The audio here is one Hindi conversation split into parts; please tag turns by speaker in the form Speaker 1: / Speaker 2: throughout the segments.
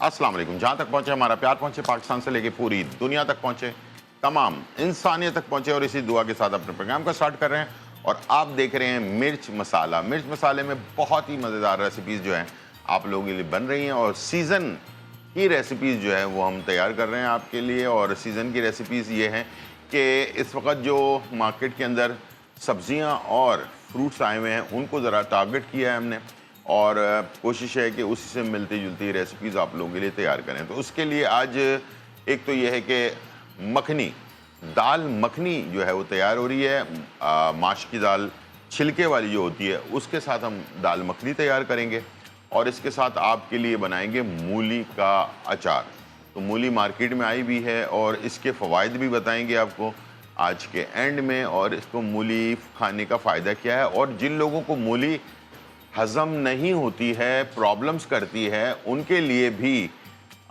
Speaker 1: अस्सलाम वालेकुम। जहाँ तक पहुँचे हमारा प्यार पहुँचे, पाकिस्तान से लेके पूरी दुनिया तक पहुँचे, तमाम इंसानियत तक पहुँचे, और इसी दुआ के साथ अपने प्रोग्राम का स्टार्ट कर रहे हैं। और आप देख रहे हैं मिर्च मसाला। मिर्च मसाले में बहुत ही मज़ेदार रेसिपीज़ जो हैं आप लोगों के लिए बन रही हैं, और सीज़न की रेसिपीज़ जो है वो हम तैयार कर रहे हैं आपके लिए। और सीज़न की रेसिपीज़ ये हैं कि इस वक्त जो मार्केट के अंदर सब्ज़ियाँ और फ्रूट्स आए हुए हैं उनको ज़रा टारगेट किया है हमने, और कोशिश है कि उसी से मिलती जुलती रेसिपीज़ आप लोगों के लिए तैयार करें। तो उसके लिए आज एक तो ये है कि मखनी, दाल मखनी जो है वो तैयार हो रही है। माश की दाल छिलके वाली जो होती है उसके साथ हम दाल मखनी तैयार करेंगे, और इसके साथ आपके लिए बनाएंगे मूली का अचार। तो मूली मार्केट में आई भी है और इसके फ़वाइद भी बताएंगे आपको आज के एंड में, और इसको मूली खाने का फ़ायदा क्या है, और जिन लोगों को मूली हज़म नहीं होती है, प्रॉब्लम्स करती है, उनके लिए भी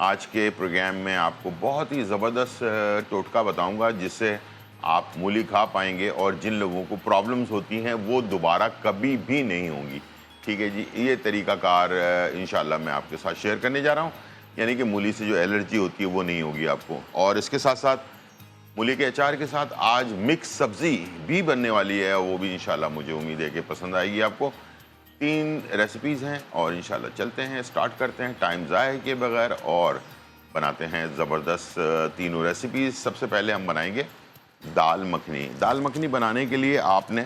Speaker 1: आज के प्रोग्राम में आपको बहुत ही ज़बरदस्त टोटका बताऊंगा जिससे आप मूली खा पाएंगे, और जिन लोगों को प्रॉब्लम्स होती हैं वो दोबारा कभी भी नहीं होंगी। ठीक है जी, ये तरीक़ाकार इंशाल्लाह मैं आपके साथ शेयर करने जा रहा हूँ, यानी कि मूली से जो एलर्जी होती है वो नहीं होगी आपको। और इसके साथ साथ मूली के अचार के साथ आज मिक्स सब्ज़ी भी बनने वाली है, वो भी इंशाल्लाह मुझे उम्मीद है कि पसंद आएगी आपको। 3 रेसिपीज़ हैं और इंशाल्लाह चलते हैं, स्टार्ट करते हैं टाइम ज़ाय के बगैर, और बनाते हैं ज़बरदस्त तीनों रेसिपीज़। सबसे पहले हम बनाएंगे दाल मखनी। दाल मखनी बनाने के लिए आपने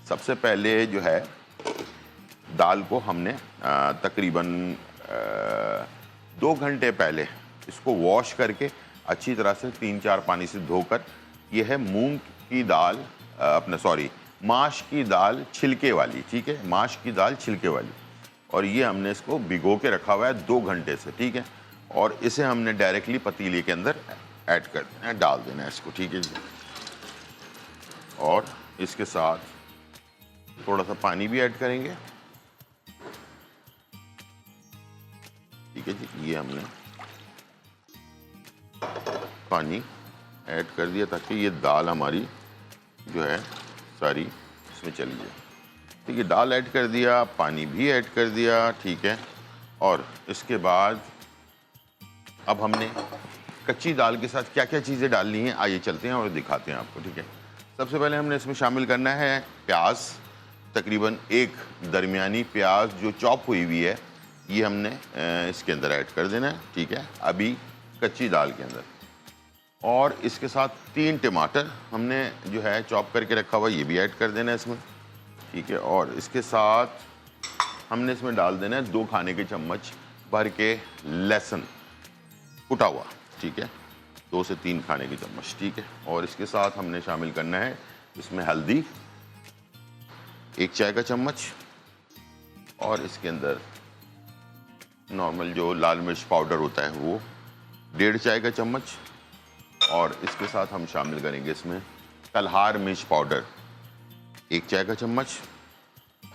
Speaker 1: सबसे पहले जो है दाल को हमने तकरीबन 2 घंटे पहले इसको वॉश करके अच्छी तरह से 3-4 पानी से धोकर, यह है मूंग की दाल, माश की दाल छिलके वाली। ठीक है, माश की दाल छिलके वाली, और ये हमने इसको भिगो के रखा हुआ है 2 घंटे से। ठीक है, और इसे हमने डायरेक्टली पतीले के अंदर ऐड कर देना है, डाल देना है इसको। ठीक है जी, और इसके साथ थोड़ा सा पानी भी ऐड करेंगे। ठीक है जी, ये हमने पानी ऐड कर दिया ताकि ये दाल हमारी जो है सारी इसमें चली जाए। ठीक है, दाल ऐड कर दिया, पानी भी ऐड कर दिया। ठीक है, और इसके बाद अब हमने कच्ची दाल के साथ क्या क्या चीज़ें डालनी हैं आइए चलते हैं और दिखाते हैं आपको। ठीक है, सबसे पहले हमने इसमें शामिल करना है प्याज, तकरीबन 1 दरमियानी प्याज जो चॉप हुई हुई है, ये हमने इसके अंदर ऐड कर देना है। ठीक है, अभी कच्ची दाल के अंदर, और इसके साथ 3 टमाटर हमने जो है चॉप करके रखा हुआ, ये भी ऐड कर देना है इसमें। ठीक है, और इसके साथ हमने इसमें डाल देना है 2 खाने के चम्मच भर के लहसुन कुटा हुआ। ठीक है, 2 से 3 खाने के चम्मच। ठीक है, और इसके साथ हमने शामिल करना है इसमें हल्दी 1 चाय का चम्मच, और इसके अंदर नॉर्मल जो लाल मिर्च पाउडर होता है वो 1.5 चाय का चम्मच, और इसके साथ हम शामिल करेंगे इसमें तलहार मिर्च पाउडर 1 चाय का चम्मच,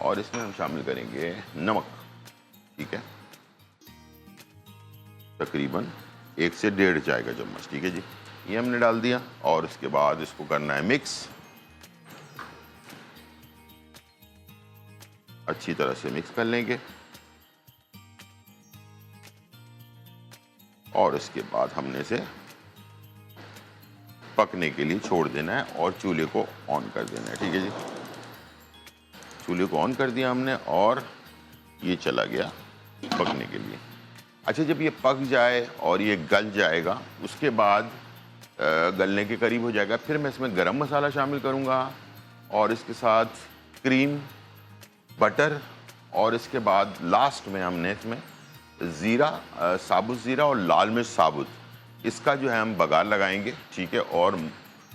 Speaker 1: और इसमें हम शामिल करेंगे नमक। ठीक है, तकरीबन 1 से 1.5 चाय का चम्मच। ठीक है जी, ये हमने डाल दिया, और इसके बाद इसको करना है मिक्स, अच्छी तरह से मिक्स कर लेंगे, और इसके बाद हमने इसे पकने के लिए छोड़ देना है और चूल्हे को ऑन कर देना है। ठीक है जी, चूल्हे को ऑन कर दिया हमने, और ये चला गया पकने के लिए। अच्छा, जब ये पक जाए और ये गल जाएगा, उसके बाद गलने के करीब हो जाएगा, फिर मैं इसमें गरम मसाला शामिल करूँगा, और इसके साथ क्रीम, बटर, और इसके बाद लास्ट में हमने इसमें ज़ीरा, साबुत ज़ीरा और लाल मिर्च साबुत, इसका जो है हम बघार लगाएंगे। ठीक है, और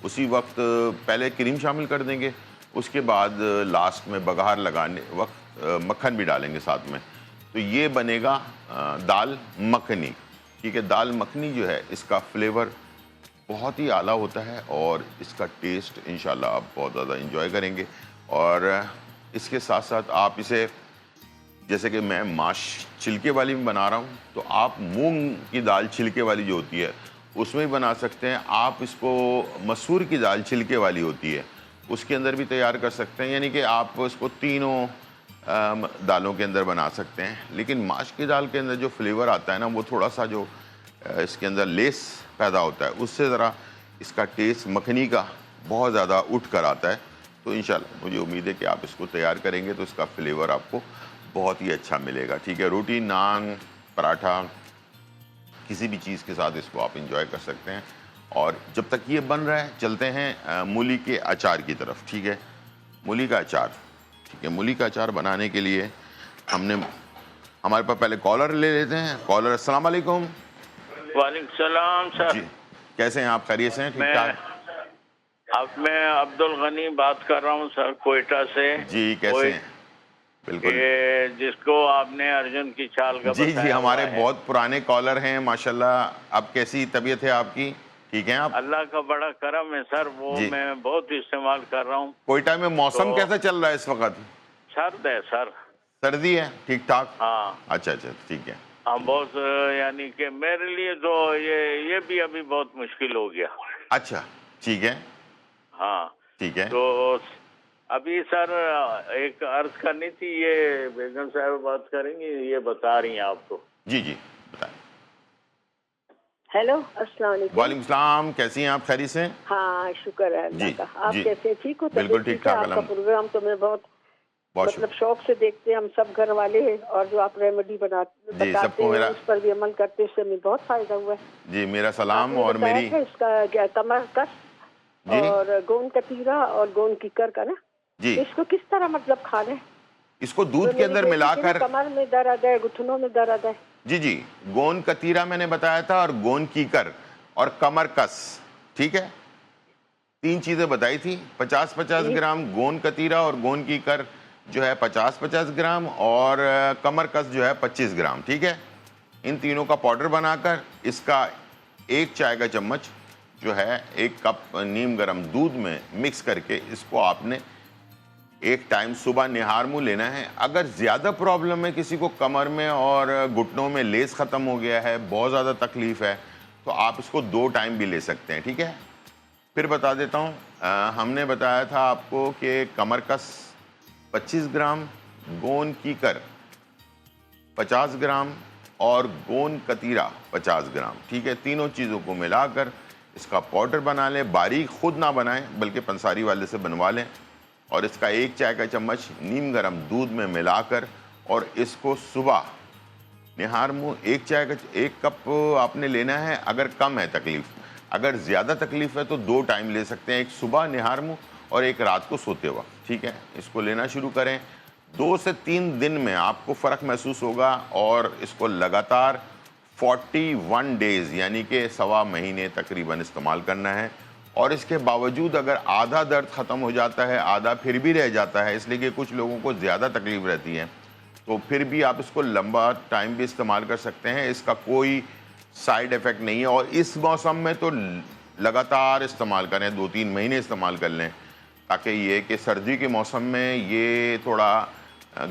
Speaker 1: उसी वक्त पहले क्रीम शामिल कर देंगे, उसके बाद लास्ट में बघार लगाने वक्त मक्खन भी डालेंगे साथ में। तो ये बनेगा दाल मखनी। ठीक है, दाल मखनी जो है इसका फ्लेवर बहुत ही आला होता है, और इसका टेस्ट इंशाल्लाह आप बहुत ज़्यादा इंजॉय करेंगे। और इसके साथ साथ आप इसे, जैसे कि मैं माश छिलके वाली में बना रहा हूँ, तो आप मूंग की दाल छिलके वाली जो होती है उसमें भी बना सकते हैं। आप इसको मसूर की दाल छिलके वाली होती है उसके अंदर भी तैयार कर सकते हैं, यानी कि आप इसको तीनों दालों के अंदर बना सकते हैं, लेकिन माश की दाल के अंदर जो फ्लेवर आता है ना, वो थोड़ा सा जो इसके अंदर लेस पैदा होता है, उससे ज़रा इसका टेस्ट मखनी का बहुत ज़्यादा उठ कर आता है। तो इंशाल्लाह मुझे उम्मीद है कि आप इसको तैयार करेंगे तो इसका फ्लेवर आपको बहुत ही अच्छा मिलेगा। ठीक है, रोटी, नान, पराठा, किसी भी चीज़ के साथ इसको आप इंजॉय कर सकते हैं। और जब तक ये बन रहा है, चलते हैं मूली के अचार की तरफ। ठीक है, मूली का अचार। ठीक है, मूली का अचार बनाने के लिए हमारे पास पहले कॉलर ले लेते हैं। कॉलर, अस्सलाम वालेकुम।
Speaker 2: वालेकुम सलाम सर।
Speaker 1: जी, कैसे हैं आप? खैरियत से हैं? ठीक ठाक।
Speaker 2: मैं अब्दुल गनी बात कर रहा हूँ सर, कोयटा से।
Speaker 1: जी, कैसे हैं? बिल्कुल।
Speaker 2: जिसको आपने अर्जुन की चाल का
Speaker 1: जी जी, हमारे बहुत पुराने कॉलर हैं माशाल्लाह। अब कैसी तबीयत है आपकी? ठीक है आप?
Speaker 2: अल्लाह का बड़ा करम है सर, वो मैं बहुत इस्तेमाल कर रहा हूँ।
Speaker 1: कोयटा में मौसम कैसा चल रहा है इस वक्त?
Speaker 2: सर्द है सर।
Speaker 1: सर्दी है? ठीक ठाक।
Speaker 2: हाँ
Speaker 1: अच्छा अच्छा, ठीक है।
Speaker 2: हाँ, बहुत, यानी कि मेरे लिए तो ये भी अभी बहुत मुश्किल हो गया।
Speaker 1: अच्छा, ठीक है।
Speaker 2: हाँ
Speaker 1: ठीक है।
Speaker 2: तो अभी सर एक अर्ज करनी थी, ये बेगम साहब बात करेंगी, ये बता रही हैं आपको।
Speaker 1: जी जी, बताएं।
Speaker 3: हेलो, अस्सलाम वालेकुम।
Speaker 1: वालेकुम सलाम, कैसी हैं आप? खैरियत से?
Speaker 3: हाँ, शुक्र है अल्लाह का। आप कैसे? ठीक हो?
Speaker 1: बिल्कुल ठीक ठाक।
Speaker 3: आपका प्रोग्राम तो मैं बहुत
Speaker 1: बहुत
Speaker 3: मतलब शौक से देखते हैं हम सब घर वाले हैं, और जो आप रेमेडी बताते हैं उस पर भी अमल करते हैं, उससे हमें बहुत फायदा हुआ है।
Speaker 1: जी, मेरा सलाम। और मेरी
Speaker 3: इसका क्या कमर कस और गोंद कतीरा और गोंद कीकर का ना
Speaker 1: जी,
Speaker 3: इसको किस तरह मतलब खाना है?
Speaker 1: इसको दूध के अंदर मिलाकर।
Speaker 3: कमर में दर्द है, घुटनों में दर्द है।
Speaker 1: जी जी, गोंद कतीरा मैंने बताया था, और गोंद कीकर और कमर कस। ठीक है, 3 चीजें बताई थी। 50-50 ग्राम गोंद कतीरा और गोंद कीकर जो है 50-50 ग्राम, और कमर कस जो है 25 ग्राम। ठीक है, इन तीनों का पाउडर बनाकर इसका 1 चाय का चम्मच जो है 1 कप नीम गर्म दूध में मिक्स करके इसको आपने एक टाइम सुबह निहार मुँह लेना है। अगर ज़्यादा प्रॉब्लम है किसी को, कमर में और घुटनों में लेस ख़त्म हो गया है, बहुत ज़्यादा तकलीफ़ है, तो आप इसको 2 टाइम भी ले सकते हैं। ठीक है, फिर बता देता हूँ। हमने बताया था आपको कि कमर कस 25 ग्राम, गोंद कीकर 50 ग्राम और गोंद कतीरा 50 ग्राम। ठीक है, तीनों चीज़ों को मिलाकर इसका पाउडर बना लें। बारीक खुद ना बनाएं, बल्कि पंसारी वाले से बनवा लें, और इसका 1 चाय का चम्मच नीम गर्म दूध में मिलाकर, और इसको सुबह निहार मुँह 1 कप आपने लेना है। अगर कम है तकलीफ़, अगर ज़्यादा तकलीफ़ है तो 2 टाइम ले सकते हैं, 1 सुबह निहार मुँह और 1 रात को सोते वक्त। ठीक है, इसको लेना शुरू करें। 2 से 3 दिन में आपको फ़र्क महसूस होगा, और इसको लगातार 41 डेज़ यानी कि 1.25 महीने तकरीबन इस्तेमाल करना है। और इसके बावजूद अगर आधा दर्द ख़त्म हो जाता है, आधा फिर भी रह जाता है, इसलिए कि कुछ लोगों को ज़्यादा तकलीफ़ रहती है, तो फिर भी आप इसको लंबा टाइम भी इस्तेमाल कर सकते हैं। इसका कोई साइड इफ़ेक्ट नहीं है, और इस मौसम में तो लगातार इस्तेमाल करें, 2-3 महीने इस्तेमाल कर लें, ताकि ये कि सर्दी के मौसम में ये थोड़ा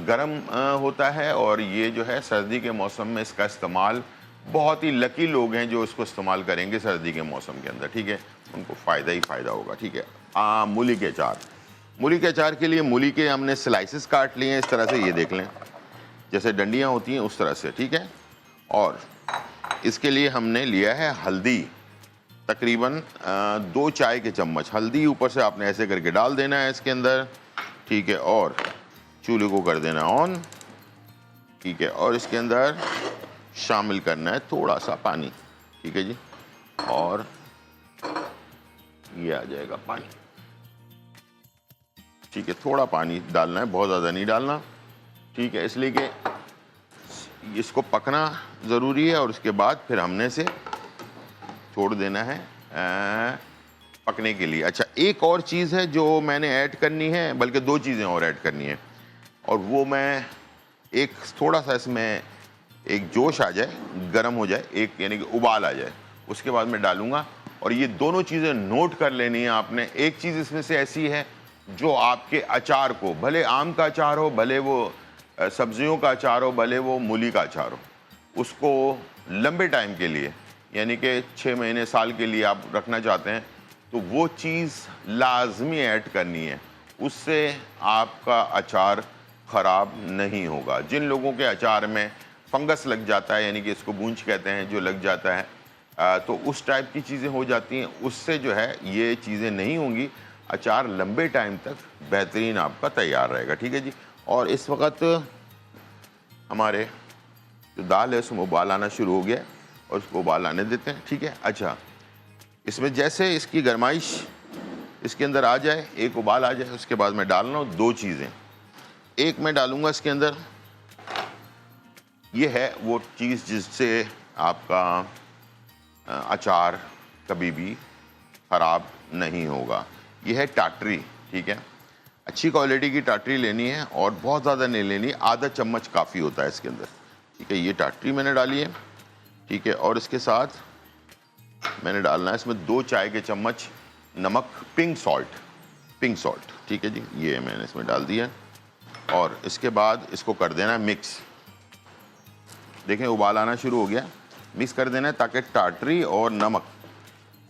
Speaker 1: गर्म होता है, और ये जो है सर्दी के मौसम में इसका इस्तेमाल, बहुत ही लकी लोग हैं जो इसको इस्तेमाल करेंगे सर्दी के मौसम के अंदर। ठीक है, उनको फ़ायदा ही फ़ायदा होगा। ठीक है, मूली के अचार। मूली के अचार के लिए मूली के हमने स्लाइसेस काट लिए हैं इस तरह से, ये देख लें, जैसे डंडियाँ होती हैं उस तरह से। ठीक है, और इसके लिए हमने लिया है हल्दी, तकरीबन 2 चाय के चम्मच हल्दी ऊपर से आपने ऐसे करके डाल देना है इसके अंदर। ठीक है, और चूल्हे को कर देना ऑन। ठीक है, और इसके अंदर शामिल करना है थोड़ा सा पानी। ठीक है जी, और ये आ जाएगा पानी। ठीक है, थोड़ा पानी डालना है, बहुत ज़्यादा नहीं डालना। ठीक है, इसलिए कि इसको पकना ज़रूरी है, और उसके बाद फिर हमने से छोड़ देना है पकने के लिए। अच्छा, एक और चीज़ है जो मैंने ऐड करनी है, बल्कि 2 चीज़ें और ऐड करनी है, और वो मैं एक थोड़ा सा इसमें एक जोश आ जाए, गर्म हो जाए, एक यानी कि उबाल आ जाए, उसके बाद मैं डालूँगा। और ये दोनों चीज़ें नोट कर लेनी है आपने। एक चीज़ इसमें से ऐसी है जो आपके अचार को, भले आम का अचार हो, भले वो सब्जियों का अचार हो, भले वो मूली का अचार हो, उसको लंबे टाइम के लिए यानी कि 6 महीने साल के लिए आप रखना चाहते हैं, तो वो चीज़ लाजमी ऐड करनी है। उससे आपका अचार ख़राब नहीं होगा। जिन लोगों के अचार में फंगस लग जाता है, यानी कि इसको बूंच कहते हैं, जो लग जाता है, तो उस टाइप की चीज़ें हो जाती हैं, उससे जो है ये चीज़ें नहीं होंगी। अचार लंबे टाइम तक बेहतरीन आपका तैयार रहेगा। ठीक है जी। और इस वक्त हमारे जो दाल है उसमें उबाल आना शुरू हो गया है और उसको उबाल आने देते हैं। ठीक है। अच्छा, इसमें जैसे इसकी गरमाइश इसके अंदर आ जाए, एक उबाल आ जाए, उसके बाद मैं डाल रहा हूँ 2 चीज़ें। एक मैं डालूँगा इसके अंदर, ये है वो चीज़ जिससे आपका अचार कभी भी ख़राब नहीं होगा। ये है टाटरी। ठीक है। अच्छी क्वालिटी की टाटरी लेनी है और बहुत ज़्यादा नहीं लेनी, आधा चम्मच काफ़ी होता है इसके अंदर। ठीक है। ये टाटरी मैंने डाली है। ठीक है। और इसके साथ मैंने डालना है इसमें 2 चाय के चम्मच नमक, पिंक सॉल्ट। ठीक है जी। ये मैंने इसमें डाल दिया और इसके बाद इसको कर देना है मिक्स। देखें उबाल आना शुरू हो गया। मिक्स कर देना है ताकि टाटरी और नमक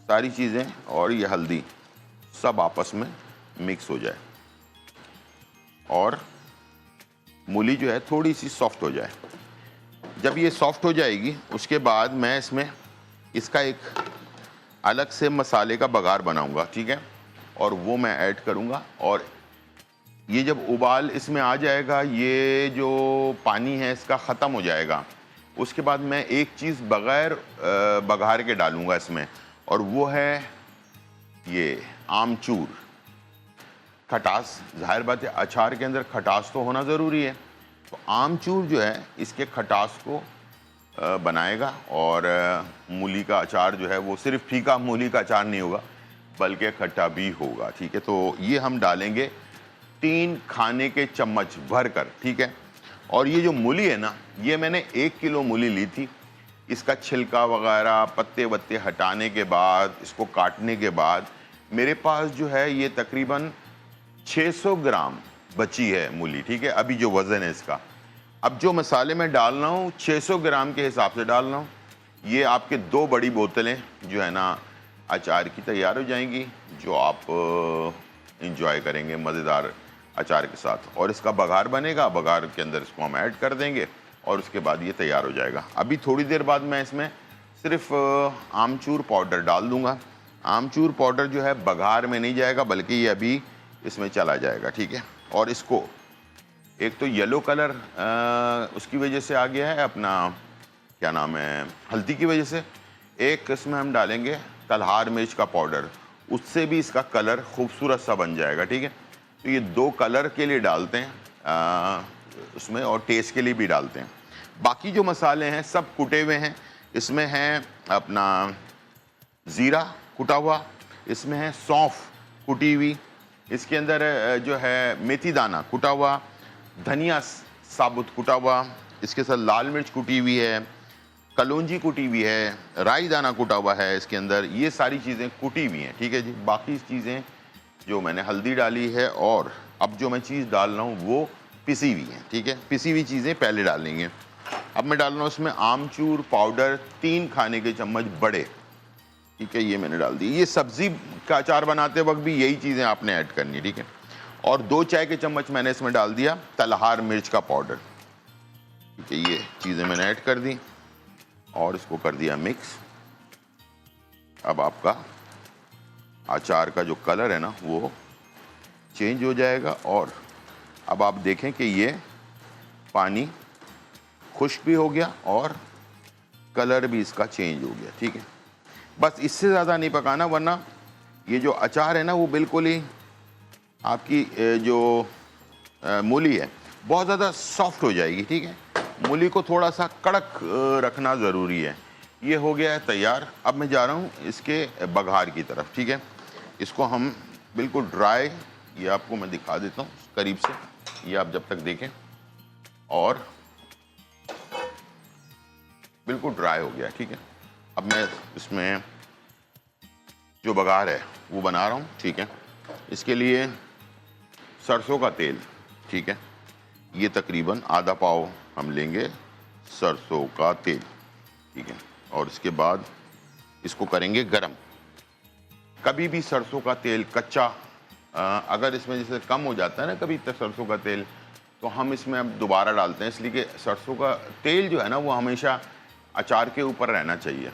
Speaker 1: सारी चीज़ें और ये हल्दी सब आपस में मिक्स हो जाए और मूली जो है थोड़ी सी सॉफ्ट हो जाए। जब ये सॉफ्ट हो जाएगी उसके बाद मैं इसमें इसका एक अलग से मसाले का बघार बनाऊंगा। ठीक है। और वो मैं ऐड करूंगा और ये जब उबाल इसमें आ जाएगा, ये जो पानी है इसका ख़त्म हो जाएगा, उसके बाद मैं एक चीज़ बग़ैर बघार के डालूंगा इसमें, और वो है ये आमचूर। खटास, जाहिर बात है अचार के अंदर खटास तो होना ज़रूरी है, तो आमचूर जो है इसके खटास को बनाएगा। और मूली का अचार जो है वो सिर्फ फीका मूली का अचार नहीं होगा बल्कि खट्टा भी होगा। ठीक है। तो ये हम डालेंगे 3 खाने के चम्मच भर कर। ठीक है। और ये जो मूली है ना, ये मैंने 1 किलो मूली ली थी। इसका छिलका वगैरह पत्ते वत्ते हटाने के बाद, इसको काटने के बाद मेरे पास जो है ये तकरीबन 600 ग्राम बची है मूली। ठीक है। अभी जो वज़न है इसका, अब जो मसाले मैं डाल रहा हूँ 600 ग्राम के हिसाब से डाल रहा हूँ। ये आपके 2 बड़ी बोतलें जो है ना अचार की तैयार हो जाएंगी, जो आप इंजॉय करेंगे मज़ेदार अचार के साथ। और इसका बघार बनेगा, बघार के अंदर इसको हम ऐड कर देंगे और उसके बाद ये तैयार हो जाएगा। अभी थोड़ी देर बाद मैं इसमें सिर्फ आमचूर पाउडर डाल दूंगा। आमचूर पाउडर जो है बघार में नहीं जाएगा बल्कि ये अभी इसमें चला जाएगा। ठीक है। और इसको एक तो येलो कलर उसकी वजह से आ गया है, अपना क्या नाम है, हल्दी की वजह से। एक इसमें हम डालेंगे तलहार मिर्च का पाउडर, उससे भी इसका कलर खूबसूरत सा बन जाएगा। ठीक है। तो ये 2 कलर के लिए डालते हैं उसमें, और टेस्ट के लिए भी डालते हैं। बाकी जो मसाले हैं सब कुटे हुए हैं। इसमें है अपना ज़ीरा कुटा हुआ, इसमें है सौंफ कुटी हुई, इसके अंदर जो है मेथी दाना कुटा हुआ, धनिया साबुत कुटा हुआ, इसके साथ लाल मिर्च कुटी हुई है, कलौंजी कुटी हुई है, राई दाना कुटा हुआ है इसके अंदर। ये सारी चीज़ें कुटी हुई हैं। ठीक है जी। बाकी चीज़ें जो मैंने हल्दी डाली है और अब जो मैं चीज़ डाल रहा हूँ वो पिसी हुई है। ठीक है। पिसी हुई चीज़ें पहले डालेंगे। अब मैं डाल रहा हूँ उसमें आमचूर पाउडर 3 खाने के चम्मच बड़े। ठीक है। ये मैंने डाल दी। ये सब्ज़ी का अचार बनाते वक्त भी यही चीज़ें आपने ऐड करनी है। ठीक है। और 2 चाय के चम्मच मैंने इसमें डाल दिया तलहार मिर्च का पाउडर। ठीक है। ये चीज़ें मैंने ऐड कर दी और इसको कर दिया मिक्स। अब आपका अचार का जो कलर है ना वो चेंज हो जाएगा और अब आप देखें कि ये पानी खुश्क भी हो गया और कलर भी इसका चेंज हो गया। ठीक है। बस इससे ज़्यादा नहीं पकाना, वरना ये जो अचार है ना वो बिल्कुल ही आपकी जो मूली है बहुत ज़्यादा सॉफ्ट हो जाएगी। ठीक है। मूली को थोड़ा सा कड़क रखना ज़रूरी है। ये हो गया है तैयार। अब मैं जा रहा हूँ इसके बघार की तरफ। ठीक है। इसको हम बिल्कुल ड्राई, ये आपको मैं दिखा देता हूँ करीब से, ये आप जब तक देखें, और बिल्कुल ड्राई हो गया। ठीक है। अब मैं इसमें जो बघार है वो बना रहा हूँ। ठीक है। इसके लिए सरसों का तेल, ठीक है, ये तकरीबन आधा पाव हम लेंगे सरसों का तेल। ठीक है। और इसके बाद इसको करेंगे गरम। कभी भी सरसों का तेल कच्चा अगर इसमें जैसे कम हो जाता है ना कभी सरसों का तेल, तो हम इसमें अब दोबारा डालते हैं, इसलिए कि सरसों का तेल जो है ना वो हमेशा अचार के ऊपर रहना चाहिए।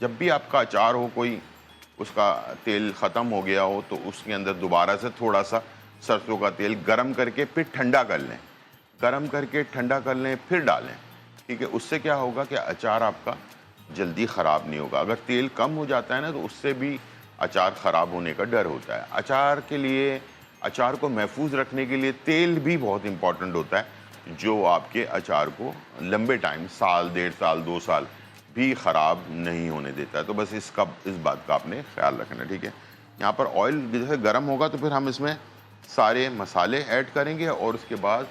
Speaker 1: जब भी आपका अचार हो, कोई उसका तेल ख़त्म हो गया हो, तो उसके अंदर दोबारा से थोड़ा सा सरसों का तेल गरम करके फिर ठंडा कर लें, गरम करके ठंडा कर लें, फिर डालें, ठीक है। उससे क्या होगा कि अचार आपका जल्दी ख़राब नहीं होगा। अगर तेल कम हो जाता है ना तो उससे भी अचार ख़राब होने का डर होता है। अचार के लिए, अचार को महफूज रखने के लिए तेल भी बहुत इम्पॉर्टेंट होता है, जो आपके अचार को लंबे टाइम, साल, 1.5 साल, 2 साल भी ख़राब नहीं होने देता है। तो बस इस बात का आपने ख्याल रखना, ठीक है। यहाँ पर ऑयल जैसे गर्म होगा तो फिर हम इसमें सारे मसाले ऐड करेंगे और उसके बाद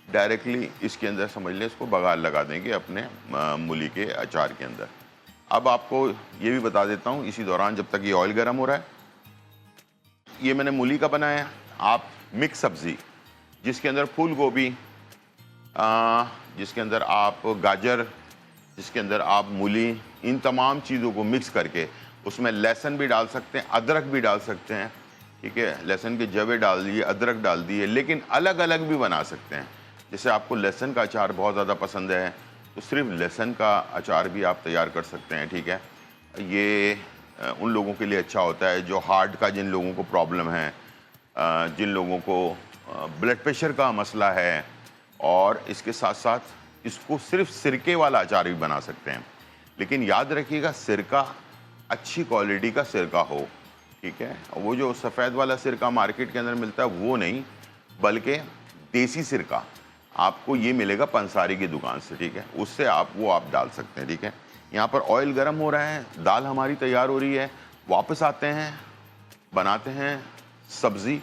Speaker 1: डायरेक्टली इसके अंदर समझ लें इसको बघार लगा देंगे अपने मूली के अचार के अंदर। अब आपको ये भी बता देता हूँ इसी दौरान, जब तक ये ऑयल गर्म हो रहा है, ये मैंने मूली का बनाया। आप मिक्स सब्ज़ी जिसके अंदर फूल गोभी, जिसके अंदर आप गाजर, जिसके अंदर आप मूली, इन तमाम चीज़ों को मिक्स करके उसमें लहसुन भी डाल सकते हैं, अदरक भी डाल सकते हैं, ठीक है। लहसुन के जवे डाल दिए, अदरक डाल दिए, लेकिन अलग अलग भी बना सकते हैं। जैसे आपको लहसुन का अचार बहुत ज़्यादा पसंद है तो सिर्फ लहसुन का अचार भी आप तैयार कर सकते हैं, ठीक है। ये उन लोगों के लिए अच्छा होता है जो हार्ट का, जिन लोगों को प्रॉब्लम है, जिन लोगों को ब्लड प्रेशर का मसला है, और इसके साथ साथ इसको सिर्फ सिरके वाला अचार भी बना सकते हैं। लेकिन याद रखिएगा सिरका अच्छी क्वालिटी का सिरका हो, ठीक है। वो जो सफ़ेद वाला सिरका मार्केट के अंदर मिलता है वो नहीं, बल्कि देसी सिरका आपको ये मिलेगा पंसारी की दुकान से, ठीक है। उससे आप डाल सकते हैं, ठीक है। यहाँ पर ऑयल गर्म हो रहा है, दाल हमारी तैयार हो रही है। वापस आते हैं, बनाते हैं सब्ज़ी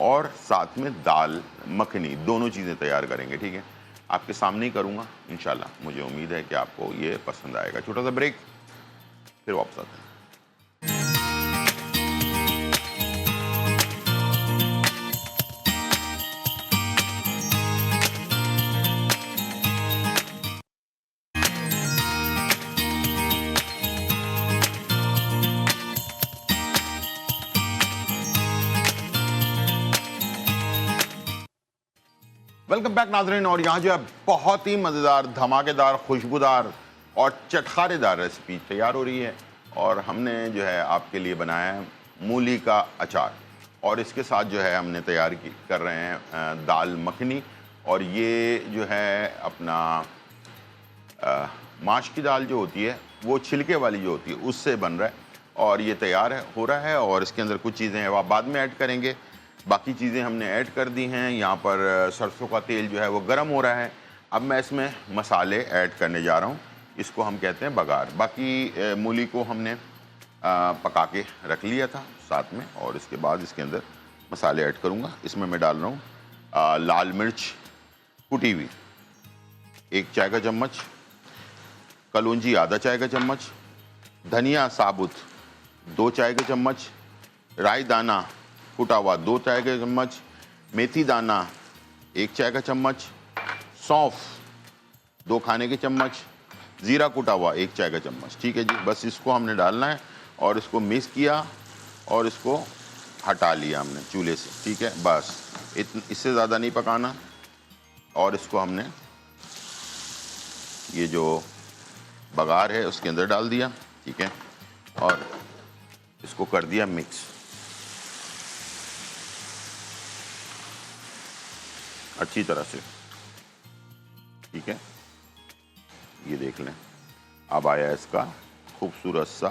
Speaker 1: और साथ में दाल मखनी, दोनों चीज़ें तैयार करेंगे, ठीक है। आपके सामने ही करूँगा इंशाल्लाह। मुझे उम्मीद है कि आपको ये पसंद आएगा। छोटा सा ब्रेक, फिर वापस आते हैं। वेलकम बैक नाज़रीन। और यहाँ जो है बहुत ही मज़ेदार, धमाकेदार, खुशबूदार और चटखारेदार रेसिपी तैयार हो रही है और हमने जो है आपके लिए बनाया है मूली का अचार, और इसके साथ जो है हमने तैयार कर रहे हैं दाल मखनी। और ये जो है अपना माश की दाल जो होती है वो छिलके वाली जो होती है उससे बन रहा है और ये तैयार हो रहा है। और इसके अंदर कुछ चीज़ें आप बाद में ऐड करेंगे, बाकी चीज़ें हमने ऐड कर दी हैं। यहाँ पर सरसों का तेल जो है वो गर्म हो रहा है। अब मैं इसमें मसाले ऐड करने जा रहा हूँ, इसको हम कहते हैं बघार। बाकी मूली को हमने पका के रख लिया था साथ में, और इसके बाद इसके अंदर मसाले ऐड करूँगा। इसमें मैं डाल रहा हूँ लाल मिर्च कुटी हुई 1 चाय का चम्मच, कलौंजी आधा चाय का चम्मच, धनिया साबुत 2 चाय के चम्मच, राई दाना कुटा हुआ 2 चाय के चम्मच, मेथी दाना 1 चाय का चम्मच, सौंफ 2 खाने के चम्मच, ज़ीरा कुटा हुआ 1 चाय का चम्मच, ठीक है जी। बस इसको हमने डालना है और इसको मिक्स किया और इसको हटा लिया हमने चूल्हे से, ठीक है। बस इससे ज़्यादा नहीं पकाना। और इसको हमने ये जो बघार है उसके अंदर डाल दिया, ठीक है, और इसको कर दिया मिक्स। अच्छी तरह से, ठीक है। ये देख लें, अब आया इसका खूबसूरत सा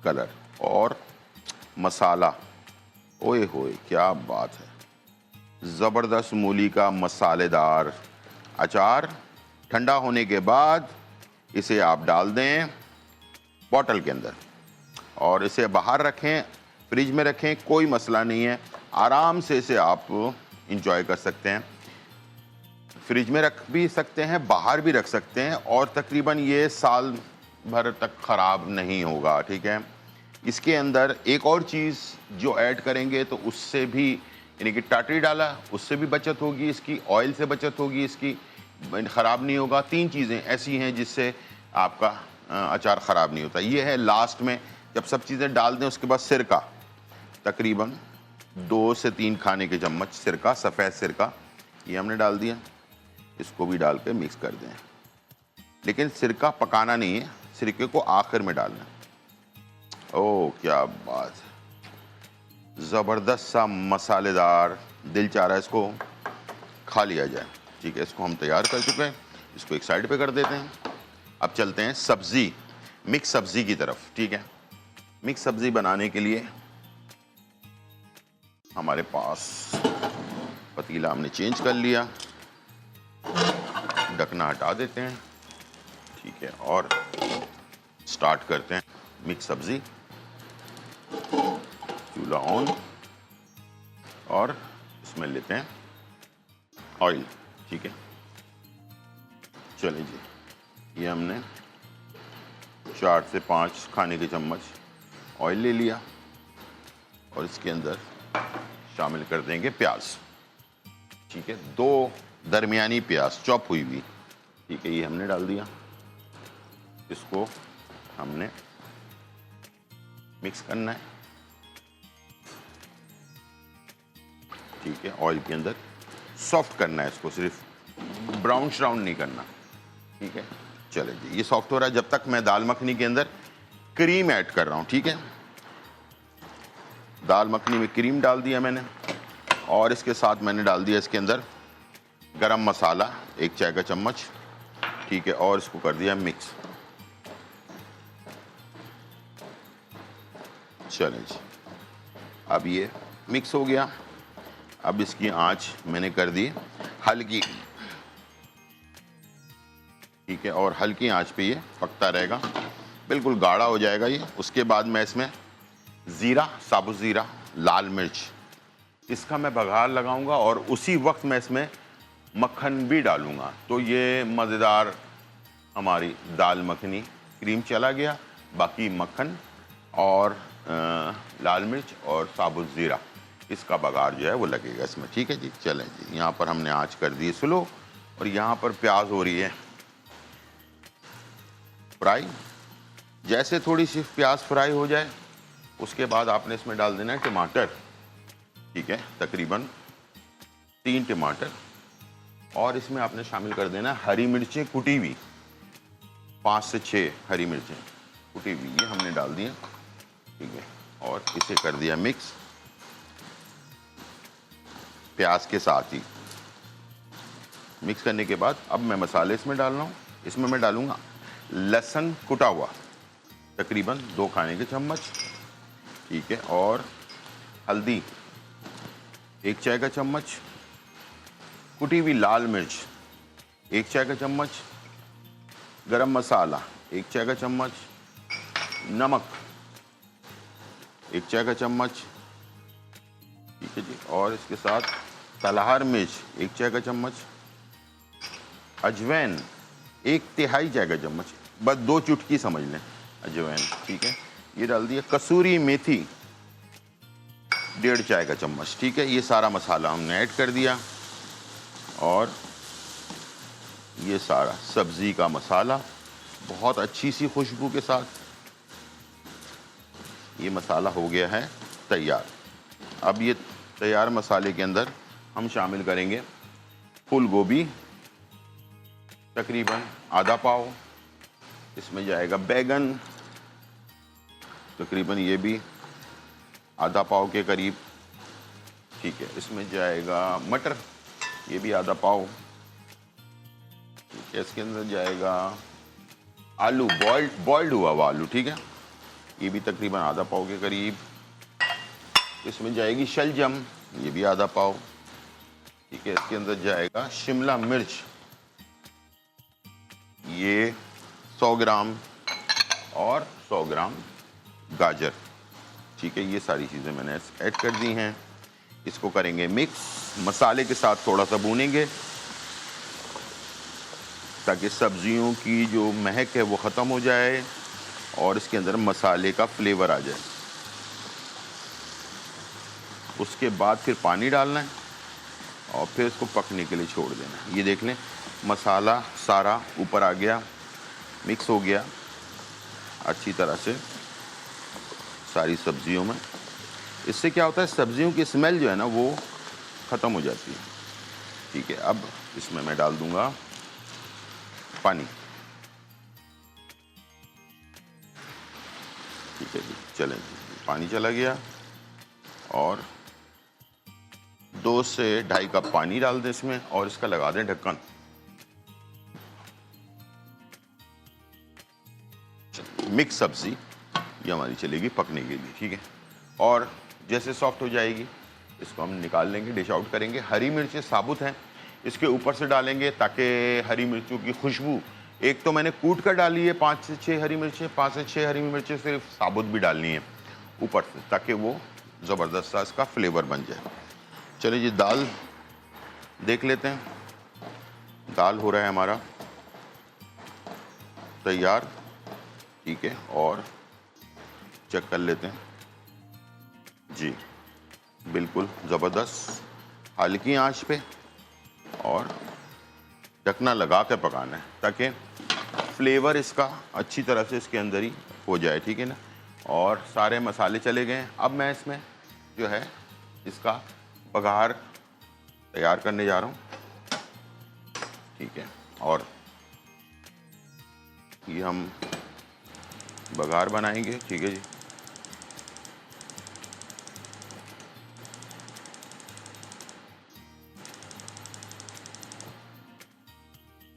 Speaker 1: कलर और मसाला। ओए होए क्या बात है, ज़बरदस्त मूली का मसालेदार अचार। ठंडा होने के बाद इसे आप डाल दें बॉटल के अंदर और इसे बाहर रखें, फ्रिज में रखें, कोई मसला नहीं है। आराम से इसे आप इंजॉय कर सकते हैं। फ्रिज में रख भी सकते हैं, बाहर भी रख सकते हैं, और तकरीबन ये साल भर तक ख़राब नहीं होगा, ठीक है। इसके अंदर एक और चीज़ जो ऐड करेंगे तो उससे भी, यानी कि टाटरी डाला, उससे भी बचत होगी इसकी, ऑयल से बचत होगी इसकी, ख़राब नहीं होगा। 3 चीज़ें ऐसी हैं जिससे आपका अचार ख़राब नहीं होता। ये है लास्ट में जब सब चीज़ें डाल दें उसके बाद सिरका, तकरीबन 2 से 3 खाने के चम्मच सिरका, सफ़ेद सिरका ये हमने डाल दिया, इसको भी डाल के मिक्स कर दें। लेकिन सिरका पकाना नहीं है, सिरके को आखिर में डालना है। ओह क्या बात है, ज़बरदस्त सा मसालेदार, दिल चाह रहा है इसको खा लिया जाए। ठीक है, इसको हम तैयार कर चुके हैं, इसको एक साइड पे कर देते हैं। अब चलते हैं सब्ज़ी, मिक्स सब्ज़ी की तरफ। ठीक है, मिक्स सब्ज़ी बनाने के लिए हमारे पास पतीला हमने चेंज कर लिया, ढकना हटा देते हैं। ठीक है, और स्टार्ट करते हैं मिक्स सब्ज़ी। चूल्हा ऑन, और इसमें लेते हैं ऑयल। ठीक है, चलिए जी, ये हमने 4 से 5 खाने के चम्मच ऑयल ले लिया और इसके अंदर शामिल कर देंगे प्याज। ठीक है, 2 दरमियानी प्याज चॉप हुई हुई। ठीक है, ये हमने डाल दिया, इसको हमने मिक्स करना है। ठीक है, ऑयल के अंदर सॉफ्ट करना है इसको, सिर्फ ब्राउन श्राउन नहीं करना। ठीक है, चले जी, ये सॉफ्ट हो रहा है जब तक मैं दाल मखनी के अंदर क्रीम ऐड कर रहा हूँ। ठीक है, दाल मखनी में क्रीम डाल दिया मैंने, और इसके साथ मैंने डाल दिया इसके अंदर गरम मसाला 1 चाय का चम्मच। ठीक है, और इसको कर दिया मिक्स। चलें जी, अब ये मिक्स हो गया। अब इसकी आंच मैंने कर दी हल्की। ठीक है, और हल्की आंच पे ये पकता रहेगा, बिल्कुल गाढ़ा हो जाएगा ये। उसके बाद मैं इसमें ज़ीरा, साबुत ज़ीरा, लाल मिर्च, इसका मैं बघार लगाऊंगा, और उसी वक्त मैं इसमें मक्खन भी डालूंगा। तो ये मज़ेदार हमारी दाल मखनी, क्रीम चला गया, बाकी मक्खन और लाल मिर्च और साबुत ज़ीरा, इसका बघार जो है वो लगेगा इसमें। ठीक है जी, चलें जी, यहाँ पर हमने आंच कर दी स्लो, और यहाँ पर प्याज हो रही है फ्राई। जैसे थोड़ी सी प्याज फ्राई हो जाए, उसके बाद आपने इसमें डाल देना है टमाटर। ठीक है, तकरीबन 3 टमाटर, और इसमें आपने शामिल कर देना हरी मिर्चें कुटी हुई, 5 से 6 हरी मिर्चें कुटी हुई, ये हमने डाल दिए। ठीक है, और इसे कर दिया मिक्स प्याज के साथ ही। मिक्स करने के बाद अब मैं मसाले इसमें डाल रहा हूँ। इसमें मैं डालूंगा लहसुन कुटा हुआ, तकरीबन 2 खाने के चम्मच। ठीक है, और हल्दी 1 चाय का चम्मच, कुटी हुई लाल मिर्च 1 चाय का चम्मच, गरम मसाला 1 चाय का चम्मच, नमक 1 चाय का चम्मच। ठीक है जी, और इसके साथ तलहर मिर्च 1 चाय का चम्मच, अजवैन 1 तिहाई चाय का चम्मच, बस 2 चुटकी समझ लें अजवैन। ठीक है, ये डाल दिया। कसूरी मेथी 1.5 चाय का चम्मच। ठीक है, ये सारा मसाला हमने ऐड कर दिया, और ये सारा सब्जी का मसाला बहुत अच्छी सी खुशबू के साथ ये मसाला हो गया है तैयार। अब ये तैयार मसाले के अंदर हम शामिल करेंगे फूल गोभी, तकरीबन आधा पाव। इसमें जाएगा बैगन, तकरीबन ये भी आधा पाव के करीब। ठीक है, इसमें जाएगा मटर, ये भी आधा पाव। ठीक है, इसके अंदर जाएगा आलू, बॉइल्ड हुआ हुआ आलू। ठीक है, ये भी तकरीबन आधा पाव के करीब। इसमें जाएगी शलजम, ये भी आधा पाव। ठीक है, इसके अंदर जाएगा शिमला मिर्च, ये 100 ग्राम, और 100 ग्राम गाजर। ठीक है, ये सारी चीज़ें मैंने ऐड कर दी हैं। इसको करेंगे मिक्स, मसाले के साथ थोड़ा सा भूनेंगे ताकि सब्जियों की जो महक है वो ख़त्म हो जाए और इसके अंदर मसाले का फ्लेवर आ जाए। उसके बाद फिर पानी डालना है और फिर इसको पकने के लिए छोड़ देना है। ये देख लें, मसाला सारा ऊपर आ गया, मिक्स हो गया अच्छी तरह से सारी सब्जियों में। इससे क्या होता है, सब्जियों की स्मेल जो है ना वो ख़त्म हो जाती है। ठीक है, अब इसमें मैं डाल दूंगा पानी। ठीक है जी, चलें, पानी चला गया और 2 से 2.5 कप पानी डाल दें इसमें और इसका लगा दें ढक्कन। मिक्स सब्जी ये हमारी चलेगी पकने के लिए, ठीक है। और जैसे सॉफ्ट हो जाएगी इसको हम निकाल लेंगे, डिश आउट करेंगे। हरी मिर्चें साबुत हैं, इसके ऊपर से डालेंगे ताकि हरी मिर्चों की खुशबू, एक तो मैंने कूट कर डाली है 5 से 6 हरी मिर्चें, 5 से 6 हरी मिर्चें सिर्फ साबुत भी डालनी है ऊपर से, ताकि वो ज़बरदस्त सा इसका फ्लेवर बन जाए। चलिए जी, दाल देख लेते हैं। दाल हो रहा है हमारा तैयार, ठीक है, और चेक कर लेते हैं जी, बिल्कुल ज़बरदस्त, हल्की आंच पे और ढकना लगा कर पकाना है ताकि फ्लेवर इसका अच्छी तरह से इसके अंदर ही हो जाए, ठीक है ना। और सारे मसाले चले गए। अब मैं इसमें जो है इसका बघार तैयार करने जा रहा हूँ, ठीक है। और ये हम बघार बनाएंगे, ठीक है जी।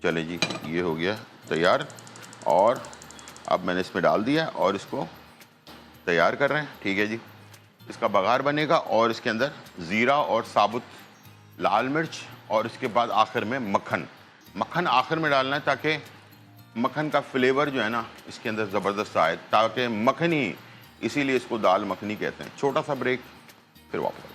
Speaker 1: चले जी, ये हो गया तैयार और अब मैंने इसमें डाल दिया और इसको तैयार कर रहे हैं, ठीक है जी। इसका बघार बनेगा और इसके अंदर ज़ीरा और साबुत लाल मिर्च और इसके बाद आखिर में मक्खन। मक्खन आखिर में डालना है ताकि मक्खन का फ्लेवर जो है ना इसके अंदर ज़बरदस्त आए, ताकि मखनी, इसीलिए इसको दाल मखनी कहते हैं। छोटा सा ब्रेक, फिर वापस।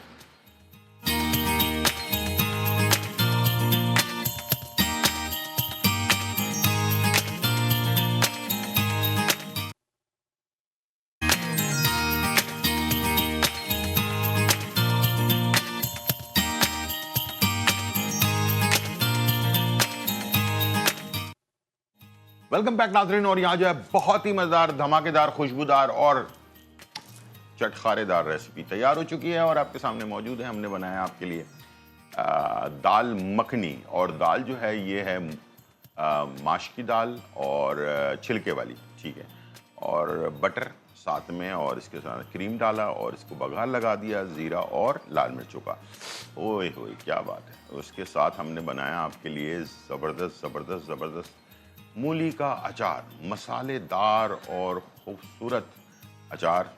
Speaker 1: वेलकम बैक नाज़रीन। और यहाँ जो है बहुत ही मज़ेदार, धमाकेदार, खुशबूदार और चटखारेदार रेसिपी तैयार हो चुकी है और आपके सामने मौजूद है। हमने बनाया आपके लिए दाल मखनी। और दाल जो है ये है माश की दाल और छिलके वाली, ठीक है, और बटर साथ में और इसके साथ क्रीम डाला और इसको बघार लगा दिया ज़ीरा और लाल मिर्चों का। ओए होए क्या बात है। उसके साथ हमने बनाया आपके लिए ज़बरदस्त ज़बरदस्त ज़बरदस्त मूली का अचार, मसालेदार और खूबसूरत अचार,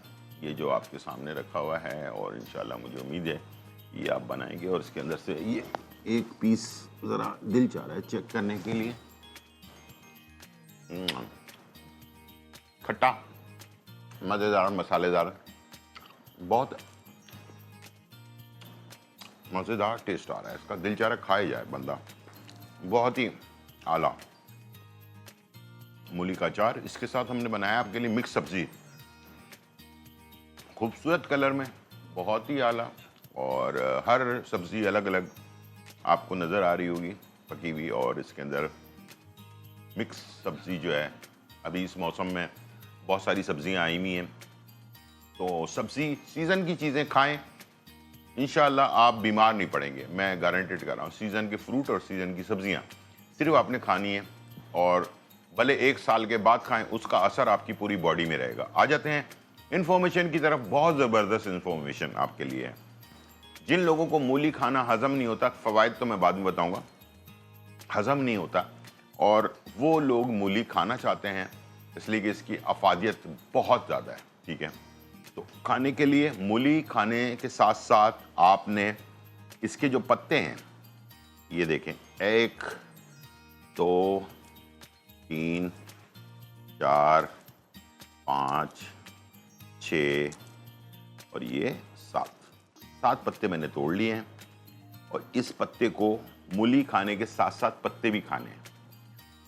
Speaker 1: ये जो आपके सामने रखा हुआ है। और इंशाल्लाह मुझे उम्मीद है ये आप बनाएंगे। और इसके अंदर से ये एक पीस ज़रा दिल चाह रहा है चेक करने के लिए। खट्टा, मज़ेदार, मसालेदार, बहुत मज़ेदार टेस्ट आ रहा है इसका। दिल चाह रहा है खाया जाए बंदा। बहुत ही आला मूली का अचार। इसके साथ हमने बनाया आपके लिए मिक्स सब्जी, खूबसूरत कलर में, बहुत ही आला। और हर सब्जी अलग अलग आपको नज़र आ रही होगी पकी हुई। और इसके अंदर मिक्स सब्जी जो है, अभी इस मौसम में बहुत सारी सब्जियां आई हुई हैं, तो सब्जी सीज़न की चीज़ें खाएं, इंशाल्लाह आप बीमार नहीं पड़ेंगे। मैं गारंटेड कर रहा हूँ। सीज़न के फ्रूट और सीज़न की सब्जियां सिर्फ आपने खानी है और भले 1 साल के बाद खाएं, उसका असर आपकी पूरी बॉडी में रहेगा। आ जाते हैं इन्फॉर्मेशन की तरफ। बहुत ज़बरदस्त इन्फॉर्मेशन आपके लिए है। जिन लोगों को मूली खाना हज़म नहीं होता, फ़वाइद तो मैं बाद में बताऊंगा, हज़म नहीं होता, और वो लोग मूली खाना चाहते हैं इसलिए कि इसकी अफादियत बहुत ज़्यादा है, ठीक है। तो खाने के लिए मूली खाने के साथ साथ आपने इसके जो पत्ते हैं ये देखें, 1 2 3 4 5 6 और ये 7 पत्ते मैंने तोड़ लिए हैं। और इस पत्ते को मूली खाने के साथ साथ पत्ते भी खाने हैं,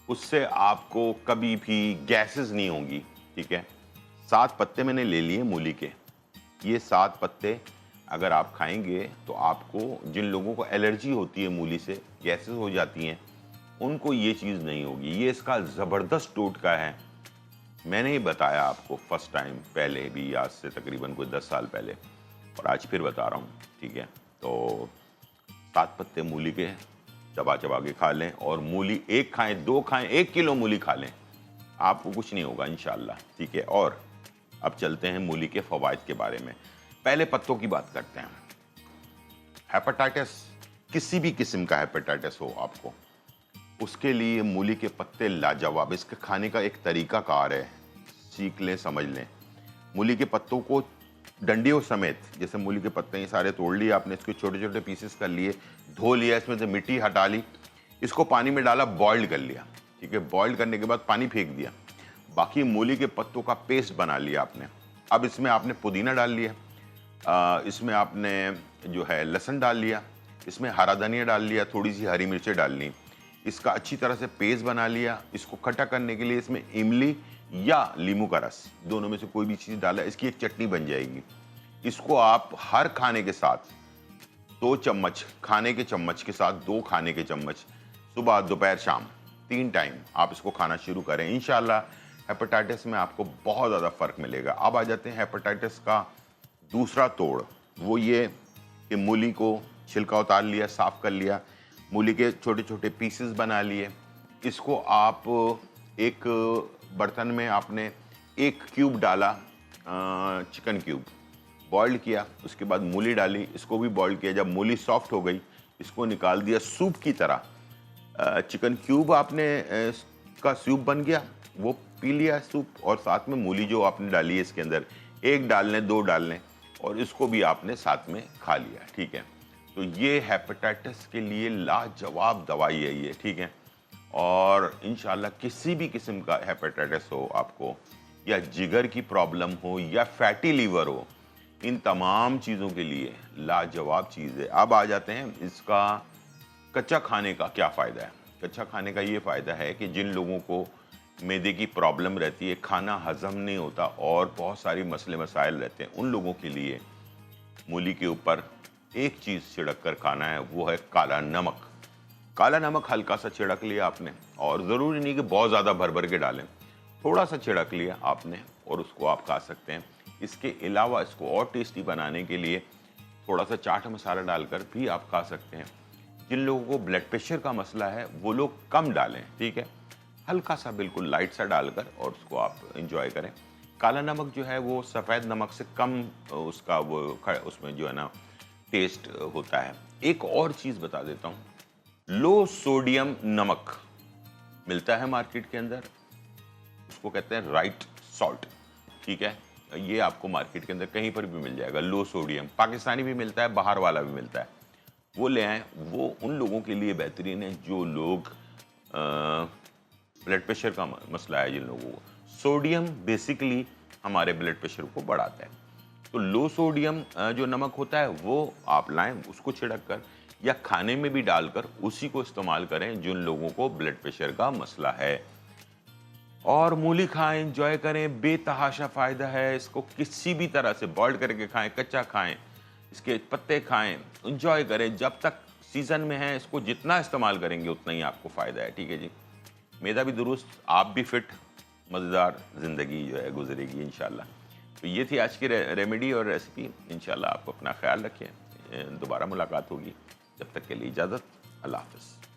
Speaker 1: उससे आपको कभी भी गैसेस नहीं होंगी, ठीक है। 7 पत्ते मैंने ले लिए मूली के। ये 7 पत्ते अगर आप खाएंगे तो आपको, जिन लोगों को एलर्जी होती है मूली से, गैसेस हो जाती हैं, उनको ये चीज़ नहीं होगी। ये इसका ज़बरदस्त टोटका है। मैंने ही बताया आपको फर्स्ट टाइम, पहले भी, आज से तकरीबन कोई 10 साल पहले, और आज फिर बता रहा हूँ, ठीक है। तो 7 पत्ते मूली के चबा चबा के खा लें। और मूली 1 खाएं, 2 खाएं, 1 किलो मूली खा लें, आपको कुछ नहीं होगा इंशाल्लाह, ठीक है। और अब चलते हैं मूली के फवाइद के बारे में। पहले पत्तों की बात करते हैं। हेपेटाइटिस, किसी भी किस्म का हेपेटाइटिस हो आपको, उसके लिए मूली के पत्ते लाजवाब। इसके खाने का एक तरीका कार है, सीख लें, समझ लें। मूली के पत्तों को डंडियों समेत, जैसे मूली के पत्ते ये सारे तोड़ लिए आपने, इसके छोटे छोटे पीसेस कर लिए, धो लिया, इसमें से मिट्टी हटा ली, इसको पानी में डाला, बॉइल्ड कर लिया, ठीक है। बॉइल्ड करने के बाद पानी फेंक दिया, बाकी मूली के पत्तों का पेस्ट बना लिया आपने। अब इसमें आपने पुदीना डाल लिया, इसमें आपने जो है लहसुन डाल लिया, इसमें हरा धनिया डाल लिया, थोड़ी सी हरी मिर्चें डाल ली, इसका अच्छी तरह से पेस्ट बना लिया। इसको खट्टा करने के लिए इसमें इमली या नींबू का रस, दोनों में से कोई भी चीज़ डाला, इसकी एक चटनी बन जाएगी। इसको आप हर खाने के साथ 2 चम्मच, खाने के चम्मच के साथ 2 खाने के चम्मच, सुबह दोपहर शाम 3 टाइम आप इसको खाना शुरू करें। इंशाल्लाह हेपेटाइटिस में आपको बहुत ज़्यादा फ़र्क मिलेगा। अब आ जाते हैं हेपेटाइटिस का दूसरा तोड़, वो ये कि मूली को छिलका उतार लिया, साफ़ कर लिया, मूली के छोटे छोटे पीसेस बना लिए। इसको आप एक बर्तन में आपने 1 क्यूब डाला, चिकन क्यूब, बॉइल्ड किया, उसके बाद मूली डाली, इसको भी बॉइल्ड किया। जब मूली सॉफ्ट हो गई, इसको निकाल दिया सूप की तरह। चिकन क्यूब आपने का सूप बन गया, वो पी लिया सूप, और साथ में मूली जो आपने डाली है इसके अंदर, 1 डाल लें, 2 डाल लें, और इसको भी आपने साथ में खा लिया, ठीक है। तो ये हेपेटाइटिस के लिए लाजवाब दवाई है ये, ठीक है। और इंशाल्लाह किसी भी किस्म का हेपेटाइटिस हो आपको, या जिगर की प्रॉब्लम हो, या फैटी लीवर हो, इन तमाम चीज़ों के लिए लाजवाब चीज़ है। अब आ जाते हैं इसका कच्चा खाने का क्या फ़ायदा है। कच्चा खाने का ये फ़ायदा है कि जिन लोगों को मैदे की प्रॉब्लम रहती है, खाना हज़म नहीं होता और बहुत सारी मसले मसाइल रहते हैं, उन लोगों के लिए मूली के ऊपर एक चीज़ छिड़क कर खाना है, वो है काला नमक। काला नमक हल्का सा छिड़क लिया आपने, और ज़रूरी नहीं कि बहुत ज़्यादा भर भर के डालें, थोड़ा सा छिड़क लिया आपने और उसको आप खा सकते हैं। इसके अलावा इसको और टेस्टी बनाने के लिए थोड़ा सा चाट मसाला डालकर भी आप खा सकते हैं। जिन लोगों को ब्लड प्रेशर का मसला है वो लोग कम डालें, ठीक है, हल्का सा बिल्कुल लाइट सा डालकर, और उसको आप इंजॉय करें। काला नमक जो है वो सफ़ेद नमक से कम उसका वो उसमें जो है ना टेस्ट होता है। एक और चीज़ बता देता हूँ, लो सोडियम नमक मिलता है मार्केट के अंदर, उसको कहते हैं राइट सॉल्ट, ठीक है। ये आपको मार्केट के अंदर कहीं पर भी मिल जाएगा, लो सोडियम, पाकिस्तानी भी मिलता है, बाहर वाला भी मिलता है, वो ले आएँ। वो उन लोगों के लिए बेहतरीन है जो लोग ब्लड प्रेशर का मसला है, जिन लोगों को। सोडियम बेसिकली हमारे ब्लड प्रेशर को बढ़ाता है, तो लो सोडियम जो नमक होता है वो आप लाएं, उसको छिड़क कर या खाने में भी डालकर उसी को इस्तेमाल करें जिन लोगों को ब्लड प्रेशर का मसला है। और मूली खाएं, एंजॉय करें, बेतहाशा फ़ायदा है। इसको किसी भी तरह से बॉइल्ड करके खाएं, कच्चा खाएं, इसके पत्ते खाएं, एंजॉय करें। जब तक सीज़न में है इसको जितना इस्तेमाल करेंगे उतना ही आपको फ़ायदा है, ठीक है जी। मैदा भी दुरुस्त, आप भी फिट, मज़ेदार ज़िंदगी जो है गुजरेगी इंशाल्लाह। तो ये थी आज की रेमेडी और रेसिपी। इंशाल्लाह आप अपना ख्याल रखें, दोबारा मुलाकात होगी। जब तक के लिए इजाज़त, अल्लाह हाफ़िज़।